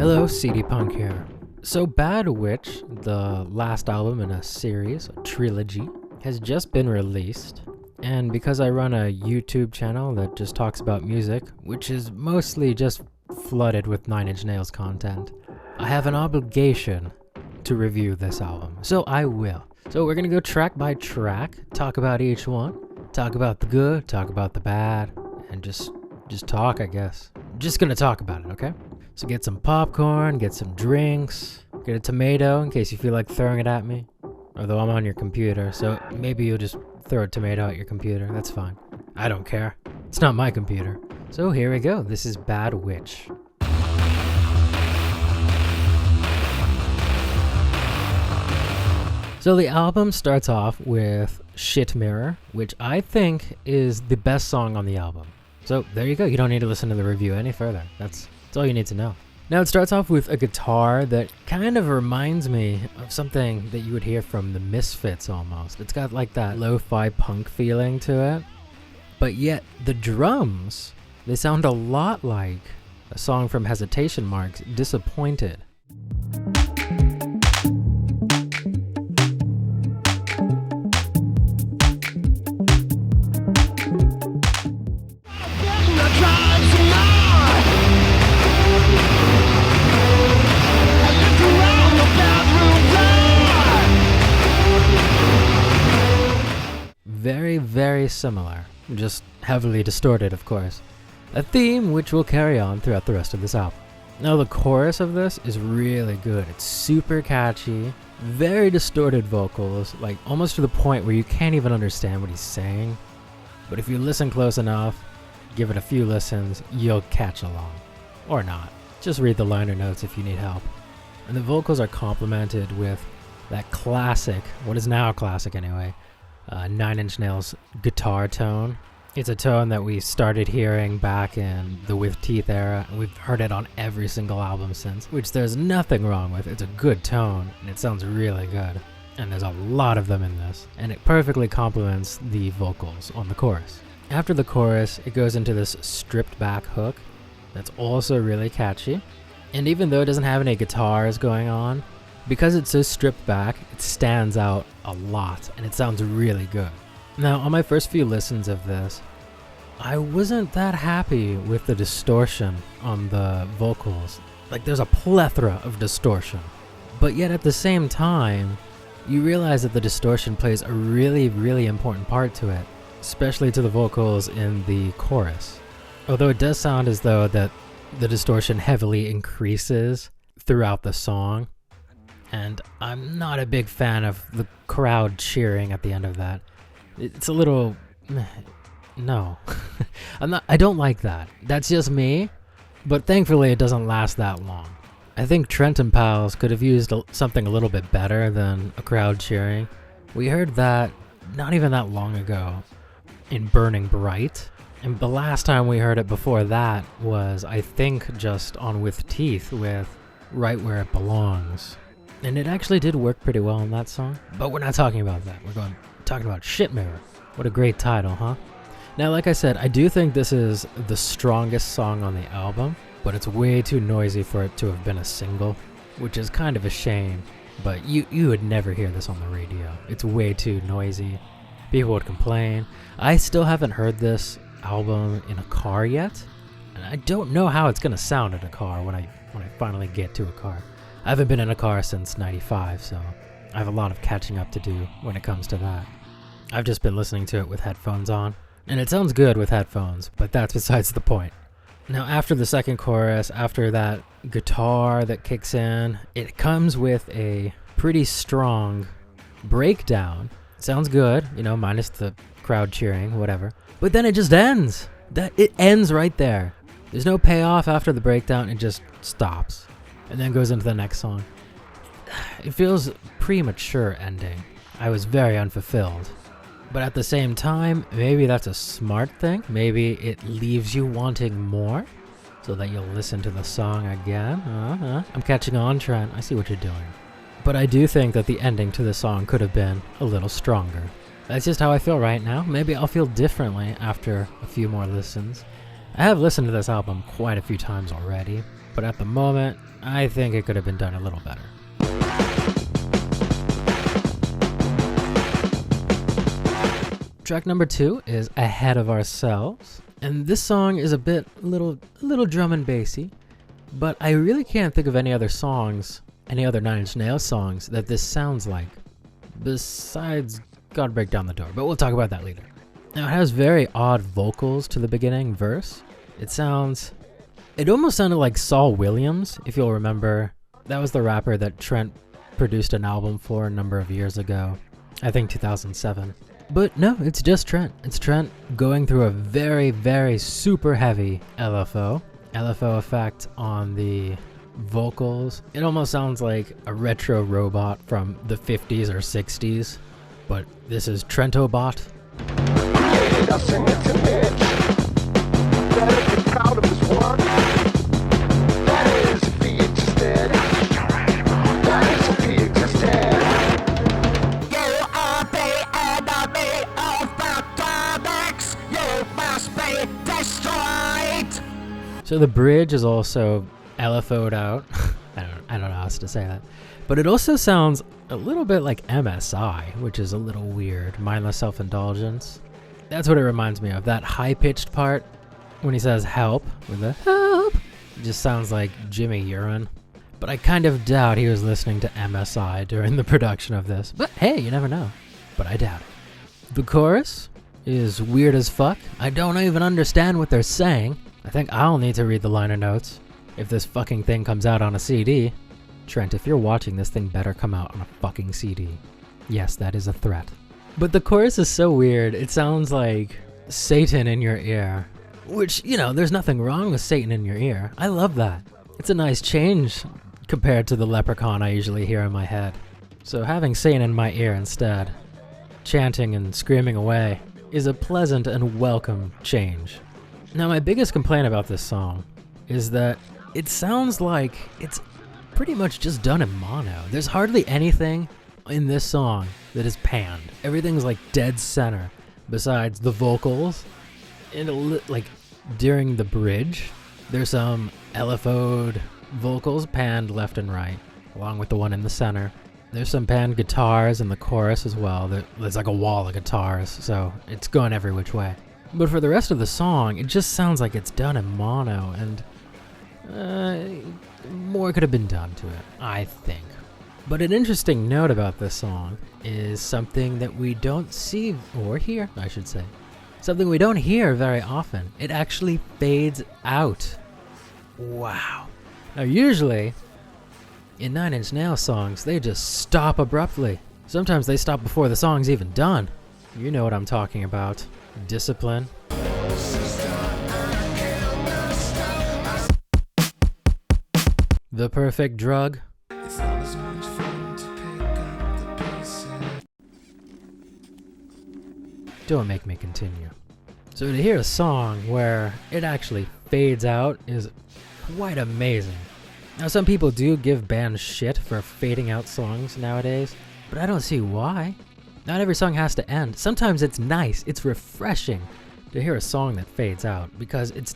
Hello, CD Punk here. So Bad Witch, the last album in a series, a trilogy, has just been released. And because I run a YouTube channel that just talks about music, which is mostly just flooded with Nine Inch Nails content, I have an obligation to review this album. So I will. So we're gonna go track by track, talk about each one, talk about the good, talk about the bad, and just talk, I guess. Just gonna talk about it, okay? So get some popcorn, get some drinks, get a tomato in case you feel like throwing it at me. Although I'm on your computer, so maybe you'll just throw a tomato at your computer. That's fine. I don't care. It's not my computer. So here we go. This is Bad Witch. So the album starts off with Shit Mirror, which I think is the best song on the album. So there you go. You don't need to listen to the review any further. That's all you need to know. Now it starts off with a guitar that kind of reminds me of something that you would hear from the Misfits almost. It's got like that lo-fi punk feeling to it. But yet the drums, they sound a lot like a song from Hesitation Mark's Disappointed. Very similar, just heavily distorted, of course. A theme which will carry on throughout the rest of this album. Now the chorus of this is really good. It's super catchy, very distorted vocals, like almost to the point where you can't even understand what he's saying. But if you listen close enough, give it a few listens, you'll catch along. Or not. Just read the liner notes if you need help. And the vocals are complemented with that classic, what is now classic anyway, Nine Inch Nails guitar tone. It's a tone that we started hearing back in the With Teeth era, and we've heard it on every single album since, which there's nothing wrong with. It's a good tone, and it sounds really good. And there's a lot of them in this, and it perfectly complements the vocals on the chorus. After the chorus, it goes into this stripped back hook that's also really catchy. And even though it doesn't have any guitars going on, because it's so stripped back, it stands out a lot, and it sounds really good. Now, on my first few listens of this, I wasn't that happy with the distortion on the vocals. Like, there's a plethora of distortion. But yet at the same time, you realize that the distortion plays a really important part to it, especially to the vocals in the chorus. Although it does sound as though that the distortion heavily increases throughout the song. And I'm not a big fan of the crowd cheering at the end of that. It's a little... No. I don't like that. That's just me. But thankfully it doesn't last that long. I think Trent and Pals could have used something a little bit better than a crowd cheering. We heard that not even that long ago in Burning Bright. And the last time we heard it before that was, I think, just on With Teeth with Right Where It Belongs. And it actually did work pretty well in that song. But we're not talking about that. We're talking about Shit Mirror. What a great title, huh? Now, like I said, I do think this is the strongest song on the album, but it's way too noisy for it to have been a single, which is kind of a shame. But you would never hear this on the radio. It's way too noisy. People would complain. I still haven't heard this album in a car yet, and I don't know how it's gonna sound in a car when I finally get to a car. I haven't been in a car since '95, so I have a lot of catching up to do when it comes to that. I've just been listening to it with headphones on, and it sounds good with headphones, but that's besides the point. Now, after the second chorus, after that guitar that kicks in, it comes with a pretty strong breakdown. It sounds good, minus the crowd cheering, whatever. But then it just ends. It ends right there. There's no payoff after the breakdown, it just stops. And then goes into the next song. It feels premature ending. I was very unfulfilled. But at the same time, maybe that's a smart thing. Maybe it leaves you wanting more, so that you'll listen to the song again. I'm catching on, Trent. I see what you're doing. But I do think that the ending to the song could have been a little stronger. That's just how I feel right now. Maybe I'll feel differently after a few more listens. I have listened to this album quite a few times already, but but at the moment, I think it could have been done a little better. Track number 2 is Ahead of Ourselves, and this song is a little drum and bassy, but I really can't think of any other Nine Inch Nails songs that this sounds like, besides Gotta Break Down the Door, but we'll talk about that later. Now, it has very odd vocals to the beginning verse. It almost sounded like Saul Williams, if you'll remember. That was the rapper that Trent produced an album for a number of years ago, I think 2007. But no, it's just Trent. It's Trent going through a very, very super heavy LFO effect on the vocals. It almost sounds like a retro robot from the 50s or 60s, but this is Trentobot. So the bridge is also LFO'd out. I don't know how else to say that. But it also sounds a little bit like MSI, which is a little weird. Mindless Self-Indulgence. That's what it reminds me of. That high-pitched part when he says help, with the help, it just sounds like Jimmy Urine. But I kind of doubt he was listening to MSI during the production of this. But hey, you never know. But I doubt it. The chorus is weird as fuck. I don't even understand what they're saying. I think I'll need to read the liner notes if this fucking thing comes out on a CD. Trent, if you're watching, this thing better come out on a fucking CD. Yes, that is a threat. But the chorus is so weird. It sounds like Satan in your ear. Which, there's nothing wrong with Satan in your ear. I love that. It's a nice change compared to the leprechaun I usually hear in my head. So having Satan in my ear instead, chanting and screaming away, is a pleasant and welcome change. Now, my biggest complaint about this song is that it sounds like it's pretty much just done in mono. There's hardly anything in this song that is panned. Everything's like dead center, besides the vocals. And during the bridge, there's some LFO'd vocals panned left and right, along with the one in the center. There's some panned guitars in the chorus as well. There's like a wall of guitars, so it's going every which way. But for the rest of the song, it just sounds like it's done in mono, and more could have been done to it, I think. But an interesting note about this song is something that we don't see, or hear, I should say. Something we don't hear very often. It actually fades out. Wow. Now usually, in Nine Inch Nails songs, they just stop abruptly. Sometimes they stop before the song's even done. You know what I'm talking about. Discipline. The Perfect Drug. Don't make me continue. So to hear a song where it actually fades out is quite amazing. Now some people do give bands shit for fading out songs nowadays, but I don't see why. Not every song has to end. Sometimes it's nice, it's refreshing to hear a song that fades out, because it's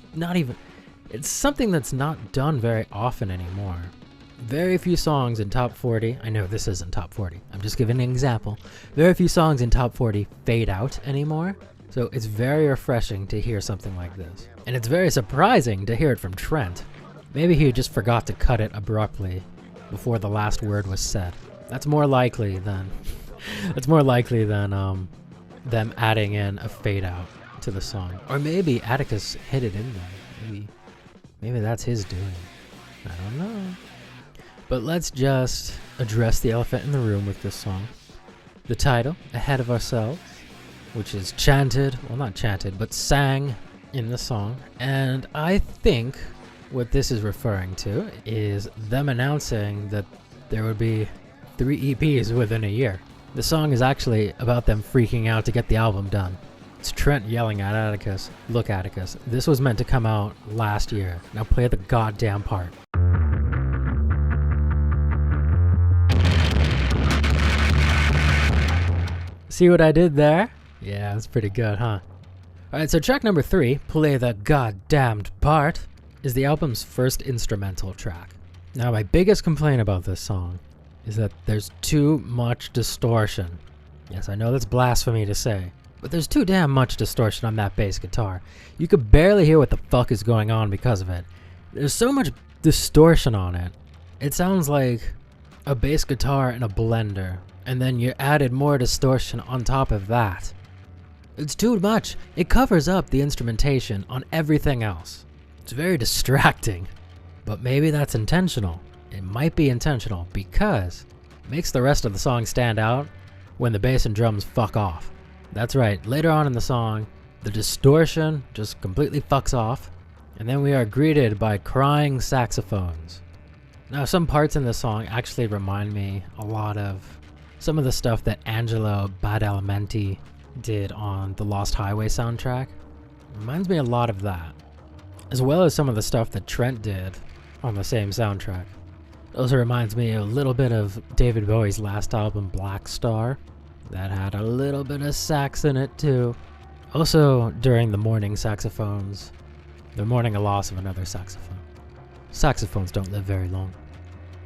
something that's not done very often anymore. Very few songs in top 40, I know this isn't top 40, I'm just giving an example. Very few songs in top 40 fade out anymore, so it's very refreshing to hear something like this. And it's very surprising to hear it from Trent. Maybe he just forgot to cut it abruptly before the last word was said. That's more likely than them adding in a fade out to the song. Or maybe Atticus hid it in there. Maybe that's his doing. I don't know. But let's just address the elephant in the room with this song. The title, Ahead of Ourselves, which is chanted, well not chanted, but sang in the song. And I think what this is referring to is them announcing that there would be 3 EPs within a year. The song is actually about them freaking out to get the album done. It's Trent yelling at Atticus, "Look, Atticus, this was meant to come out last year. Now play the goddamn part." See what I did there? Yeah, that's pretty good, huh? Alright, so track number 3, Play the Goddamned Part. is the album's first instrumental track. Now, my biggest complaint about this song is that there's too much distortion. Yes, I know that's blasphemy to say, but there's too damn much distortion on that bass guitar. You could barely hear what the fuck is going on because of it. There's so much distortion on it. It sounds like a bass guitar in a blender, and then you added more distortion on top of that. It's too much. It covers up the instrumentation on everything else. It's very distracting, but maybe that's intentional. It might be intentional because it makes the rest of the song stand out when the bass and drums fuck off. That's right, later on in the song, the distortion just completely fucks off, and then we are greeted by crying saxophones. Now, some parts in this song actually remind me a lot of some of the stuff that Angelo Badalamenti did on the Lost Highway soundtrack. Reminds me a lot of that, as well as some of the stuff that Trent did on the same soundtrack. It also reminds me a little bit of David Bowie's last album, Black Star. That had a little bit of sax in it too. Also, during the mourning saxophones, they're mourning a loss of another saxophone. Saxophones don't live very long.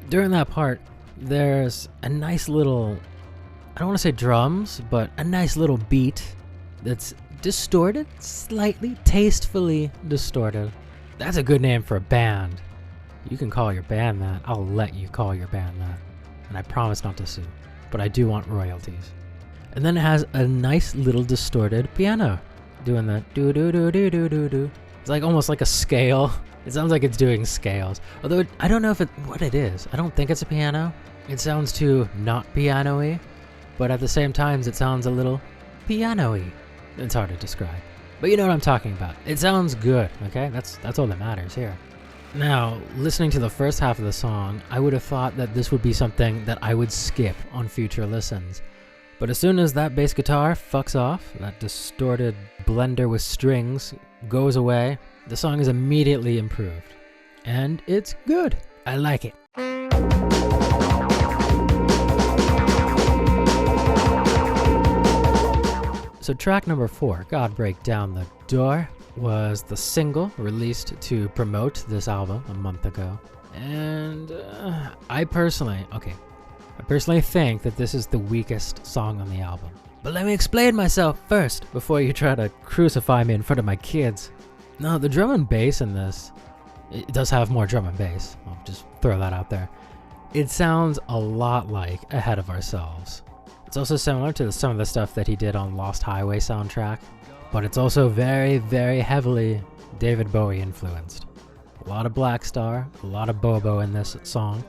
During that part, there's a nice little, I don't want to say drums, but a nice little beat that's distorted, slightly, tastefully distorted. That's a good name for a band. You can call your band that. I'll let you call your band that. And I promise not to sue, but I do want royalties. And then it has a nice little distorted piano doing the do do do do do do do. It's like almost like a scale. It sounds like it's doing scales. Although I don't know what it is. I don't think it's a piano. It sounds too not piano-y, but at the same time it sounds a little piano-y. It's hard to describe. But you know what I'm talking about. It sounds good, okay? That's all that matters here. Now, listening to the first half of the song, I would have thought that this would be something that I would skip on future listens. But as soon as that bass guitar fucks off, that distorted blender with strings goes away, the song is immediately improved. And it's good. I like it. So track number 4, God Break Down the Door, was the single released to promote this album a month ago. And I personally think that this is the weakest song on the album. But let me explain myself first before you try to crucify me in front of my kids. No, the drum and bass in this, it does have more drum and bass. I'll just throw that out there. It sounds a lot like Ahead of Ourselves. It's also similar to some of the stuff that he did on Lost Highway soundtrack, but it's also very, very heavily David Bowie influenced. A lot of Black Star, a lot of Bobo in this song.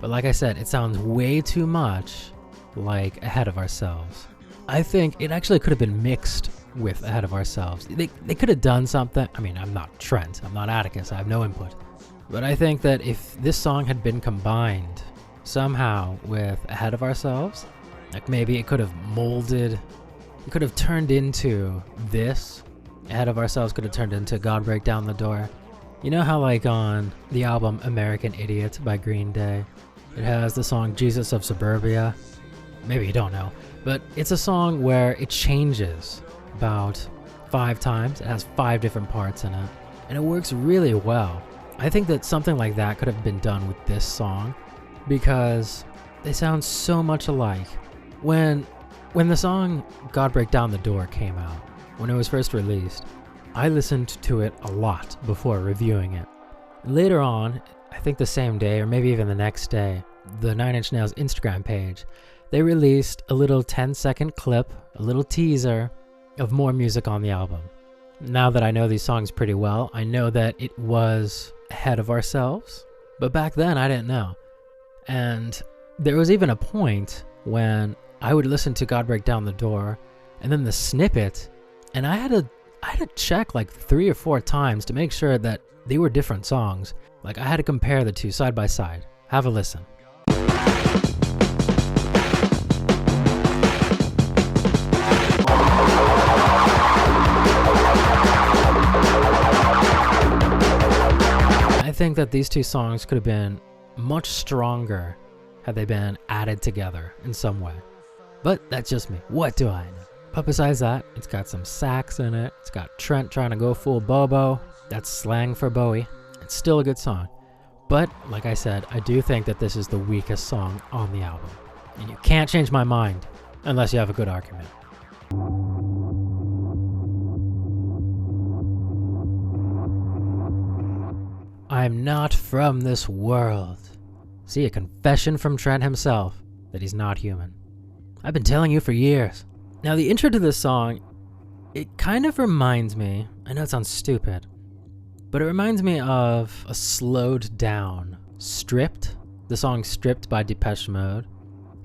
But like I said, it sounds way too much like Ahead of Ourselves. I think it actually could have been mixed with Ahead of Ourselves. They could have done something. I mean, I'm not Trent, I'm not Atticus, I have no input. But I think that if this song had been combined somehow with Ahead of Ourselves, like maybe it could have molded, it could have turned into this. Ahead of Ourselves could have turned into God Break Down the Door. You know how like on the album American Idiot by Green Day, it has the song Jesus of Suburbia? Maybe you don't know, but it's a song where it changes about 5 times. It has 5 different parts in it, and it works really well. I think that something like that could have been done with this song because they sound so much alike. When the song God Break Down the Door came out, when it was first released, I listened to it a lot before reviewing it. Later on, I think the same day or maybe even the next day, the Nine Inch Nails Instagram page, they released a little 10-second clip, a little teaser of more music on the album. Now that I know these songs pretty well, I know that it was Ahead of Ourselves, but back then I didn't know. And there was even a point when I would listen to God Break Down the Door and then the snippet, and I had to check like 3 or 4 times to make sure that they were different songs. Like I had to compare the two side by side. Have a listen. I think that these two songs could have been much stronger had they been added together in some way. But that's just me. What do I know? But besides that, it's got some sax in it. It's got Trent trying to go full Bobo. That's slang for Bowie. It's still a good song. But, like I said, I do think that this is the weakest song on the album. And you can't change my mind unless you have a good argument. I'm not from this world. See, a confession from Trent himself that he's not human. I've been telling you for years. Now, the intro to this song, it kind of reminds me, I know it sounds stupid, but it reminds me of a slowed down Stripped, the song Stripped by Depeche Mode.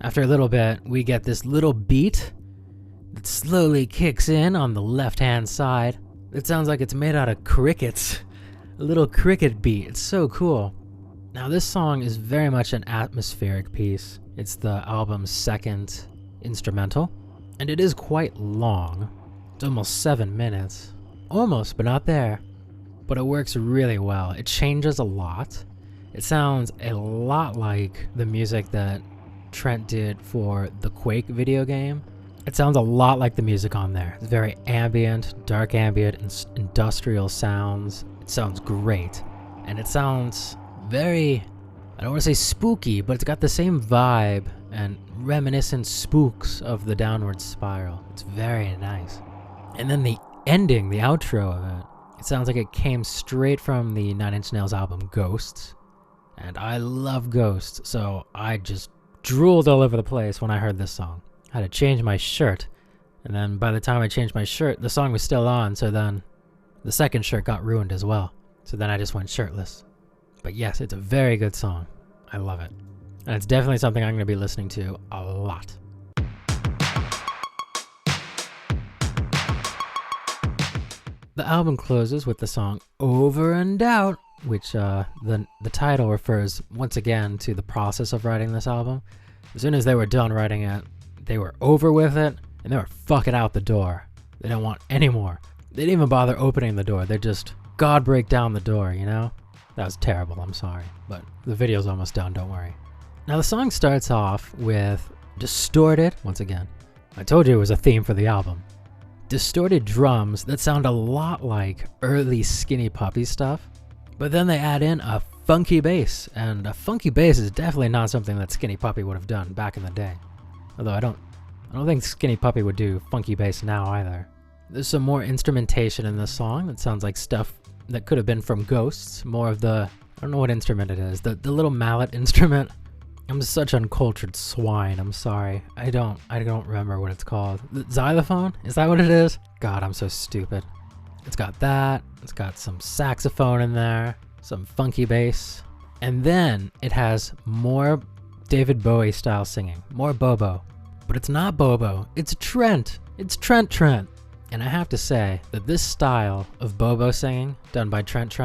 After a little bit, we get this little beat that slowly kicks in on the left-hand side. It sounds like it's made out of crickets. A little cricket beat. It's so cool. Now, this song is very much an atmospheric piece. It's the album's second instrumental, and it is quite long. It's almost 7 minutes. Almost, but not there. But it works really well. It changes a lot. It sounds a lot like the music that Trent did for the Quake video game. It sounds a lot like the music on there. It's very ambient, dark ambient, industrial sounds. It sounds great. And it sounds very, I don't want to say spooky, but it's got the same vibe and reminiscent spooks of the Downward Spiral. It's very nice. And then the ending, the outro of it, it sounds like it came straight from the 9 Inch Nails album Ghosts. And I love Ghosts, so I just drooled all over the place when I heard this song. I had to change my shirt, and then by the time I changed my shirt, the song was still on, so then the second shirt got ruined as well. So then I just went shirtless. But yes, it's a very good song. I love it. And it's definitely something I'm going to be listening to a lot. The album closes with the song Over and Out, which the title refers once again to the process of writing this album. As soon as they were done writing it, they were over with it, and they were fucking out the door. They didn't want any more. They didn't even bother opening the door. They just God break down the door, you know? That was terrible, I'm sorry. But the video's almost done, don't worry. Now the song starts off with distorted, once again, I told you it was a theme for the album. Distorted drums that sound a lot like early Skinny Puppy stuff. But then they add in a funky bass, and a funky bass is definitely not something that Skinny Puppy would have done back in the day. Although I don't think Skinny Puppy would do funky bass now either. There's some more instrumentation in this song that sounds like stuff that could have been from Ghosts. More of the, I don't know what instrument it is, the little mallet instrument. I'm such uncultured swine, I'm sorry. I don't remember what it's called. The xylophone? Is that what it is? God, I'm so stupid. It's got that, it's got some saxophone in there, some funky bass, and then it has more David Bowie style singing, more Bobo. But it's not Bobo, it's Trent. It's Trent. And I have to say that this style of Bobo singing done by Trent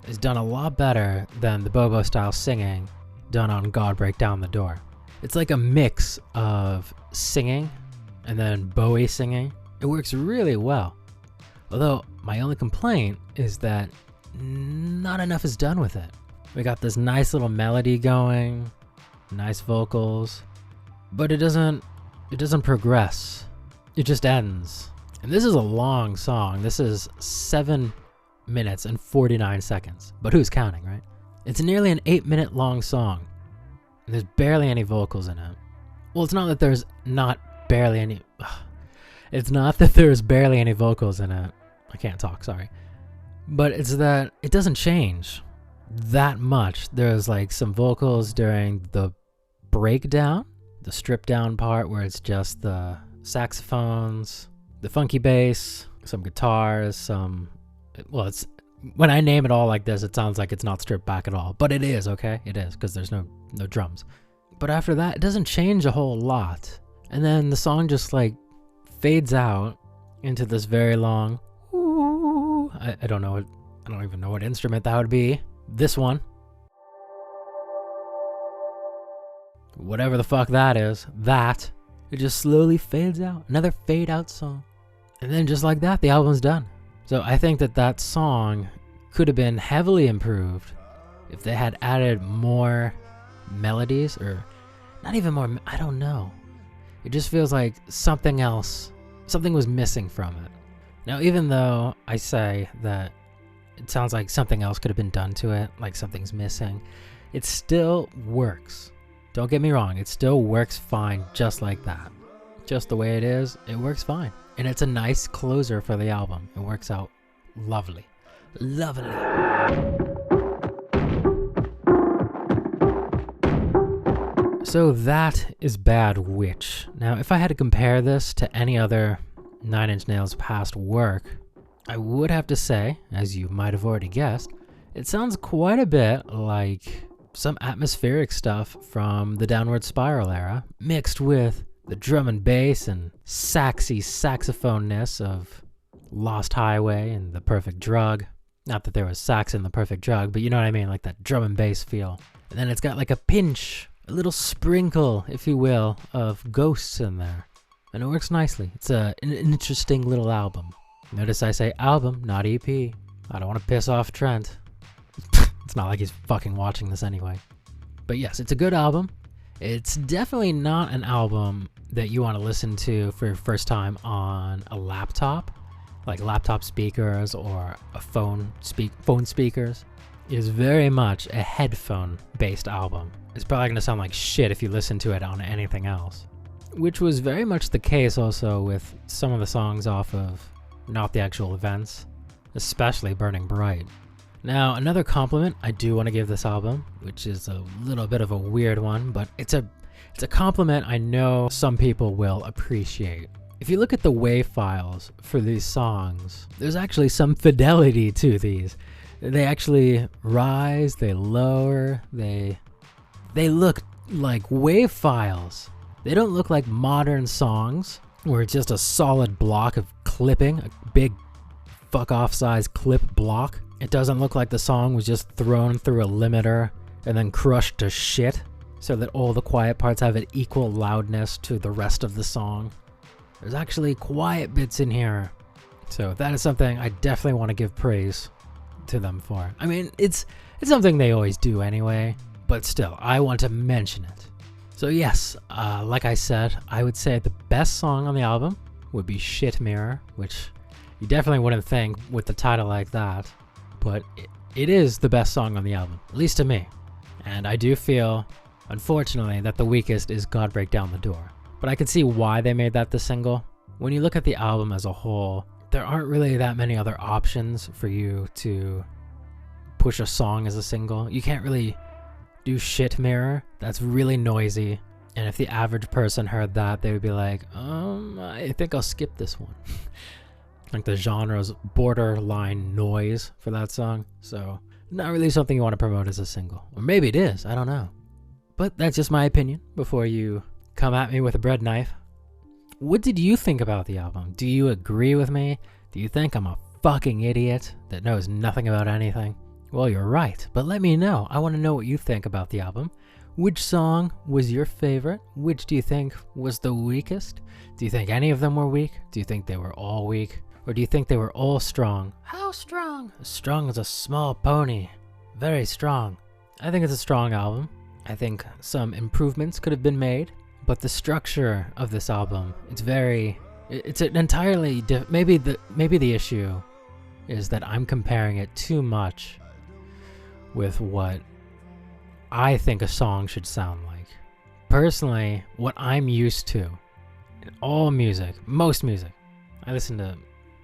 is done a lot better than the Bobo style singing done on God Break Down the Door. It's like a mix of singing and then Bowie singing. It works really well. Although my only complaint is that not enough is done with it. We got this nice little melody going, nice vocals, but it doesn't progress. It just ends. And this is a long song. This is 7 minutes and 49 seconds. But who's counting, right? It's nearly an 8-minute long song. And there's barely any vocals in it. Well, it's not that there's barely any vocals in it. I can't talk, sorry. But it's that it doesn't change that much. There's like some vocals during the breakdown, the stripped down part where it's just the saxophones, the funky bass, some guitars, it's when I name it all like this, it sounds like it's not stripped back at all. But it is, okay? It is, because there's no drums. But after that, it doesn't change a whole lot. And then the song just like fades out into this very long ooh. I don't even know what instrument that would be. This one. Whatever the fuck that is. It just slowly fades out. Another fade out song. And then just like that, the album's done. So I think that song could have been heavily improved if they had added more melodies, or not even more, I don't know. It just feels like something was missing from it. Now, even though I say that it sounds like something else could have been done to it, like something's missing. It still works. Don't get me wrong, it still works fine just like that. Just the way it is, it works fine. And it's a nice closer for the album. It works out lovely. Lovely. So that is Bad Witch. Now, if I had to compare this to any other Nine Inch Nails past work, I would have to say, as you might have already guessed, it sounds quite a bit like some atmospheric stuff from the Downward Spiral era, mixed with the drum and bass and saxy saxophone-ness of Lost Highway and The Perfect Drug. Not that there was sax in The Perfect Drug, but you know what I mean, like that drum and bass feel. And then it's got like a pinch, a little sprinkle, if you will, of ghosts in there. And it works nicely. It's an interesting little album. Notice I say album, not EP. I don't want to piss off Trent. It's not like he's fucking watching this anyway. But yes, it's a good album. It's definitely not an album that you want to listen to for your first time on a laptop, like laptop speakers or a phone speakers. It is very much a headphone-based album. It's probably going to sound like shit if you listen to it on anything else, which was very much the case also with some of the songs off of Not the Actual Events, especially Burning Bright. Now, another compliment I do want to give this album, which is a little bit of a weird one, but it's a compliment I know some people will appreciate. If you look at the WAV files for these songs, there's actually some fidelity to these. They actually rise, they lower, they look like WAV files. They don't look like modern songs where it's just a solid block of clipping, a big fuck off size clip block. It doesn't look like the song was just thrown through a limiter and then crushed to shit so that all the quiet parts have an equal loudness to the rest of the song. There's actually quiet bits in here. So that is something I definitely want to give praise to them for. I mean, it's something they always do anyway, but still, I want to mention it. So yes, like I said, I would say the best song on the album would be Shit Mirror, which you definitely wouldn't think with the title like that. But it is the best song on the album, at least to me. And I do feel, unfortunately, that the weakest is God Break Down the Door. But I can see why they made that the single. When you look at the album as a whole, there aren't really that many other options for you to push a song as a single. You can't really do Shit Mirror. That's really noisy. And if the average person heard that, they would be like, I think I'll skip this one. Like the genre's borderline noise for that song. So not really something you want to promote as a single. Or maybe it is, I don't know. But that's just my opinion before you come at me with a bread knife. What did you think about the album? Do you agree with me? Do you think I'm a fucking idiot that knows nothing about anything? Well, you're right, but let me know. I want to know what you think about the album. Which song was your favorite? Which do you think was the weakest? Do you think any of them were weak? Do you think they were all weak? Or do you think they were all strong? How strong? As strong as a small pony. Very strong. I think it's a strong album. I think some improvements could have been made, but the structure of this album, it's an entirely maybe the issue is that I'm comparing it too much with what I think a song should sound like. Personally, what I'm used to in all music, most music, I listen to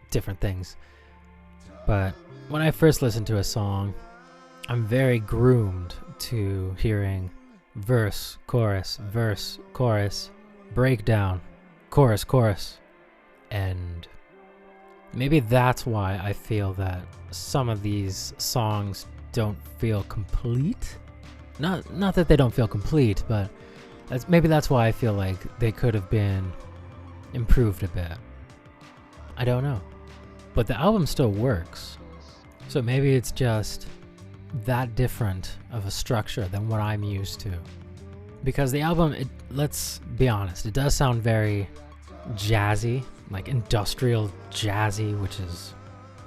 different things, but when I first listen to a song, I'm very groomed to hearing verse, chorus, breakdown, chorus, and maybe that's why I feel that some of these songs don't feel complete. Not that they don't feel complete, but maybe that's why I feel like they could have been improved a bit. I don't know. But the album still works. So maybe it's just that different of a structure than what I'm used to. Because the album, let's be honest, it does sound very jazzy, like industrial jazzy, which is,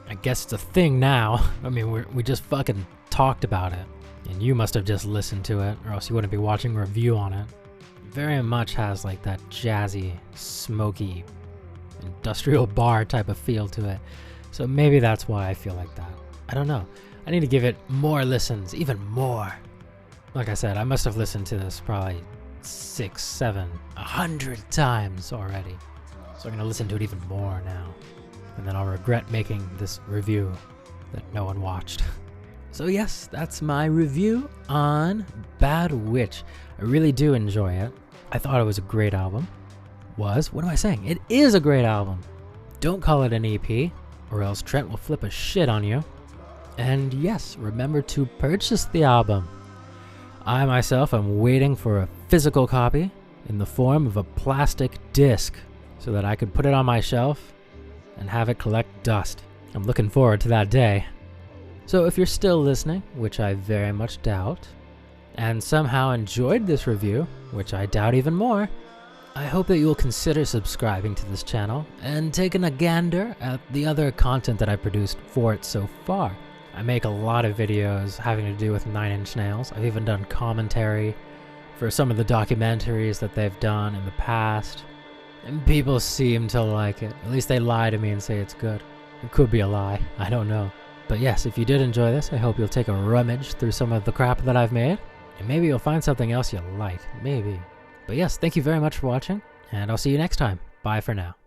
I guess it's a thing now. I mean, we just fucking talked about it. And you must have just listened to it, or else you wouldn't be watching a review on it. It very much has like that jazzy, smoky, industrial bar type of feel to it. So maybe that's why I feel like that. I don't know. I need to give it more listens, even more. Like I said, I must have listened to this probably 6, 7, 100 times already. So I'm gonna listen to it even more now. And then I'll regret making this review that no one watched. So yes, that's my review on Bad Witch. I really do enjoy it. I thought it was a great album. What am I saying? It is a great album. Don't call it an EP, or else Trent will flip a shit on you. And yes, remember to purchase the album. I myself am waiting for a physical copy in the form of a plastic disc so that I could put it on my shelf and have it collect dust. I'm looking forward to that day. So if you're still listening, which I very much doubt, and somehow enjoyed this review, which I doubt even more, I hope that you will consider subscribing to this channel and taking a gander at the other content that I produced for it so far. I make a lot of videos having to do with Nine Inch Nails. I've even done commentary for some of the documentaries that they've done in the past. And people seem to like it. At least they lie to me and say it's good. It could be a lie. I don't know. But yes, if you did enjoy this, I hope you'll take a rummage through some of the crap that I've made. And maybe you'll find something else you like. Maybe. But yes, thank you very much for watching. And I'll see you next time. Bye for now.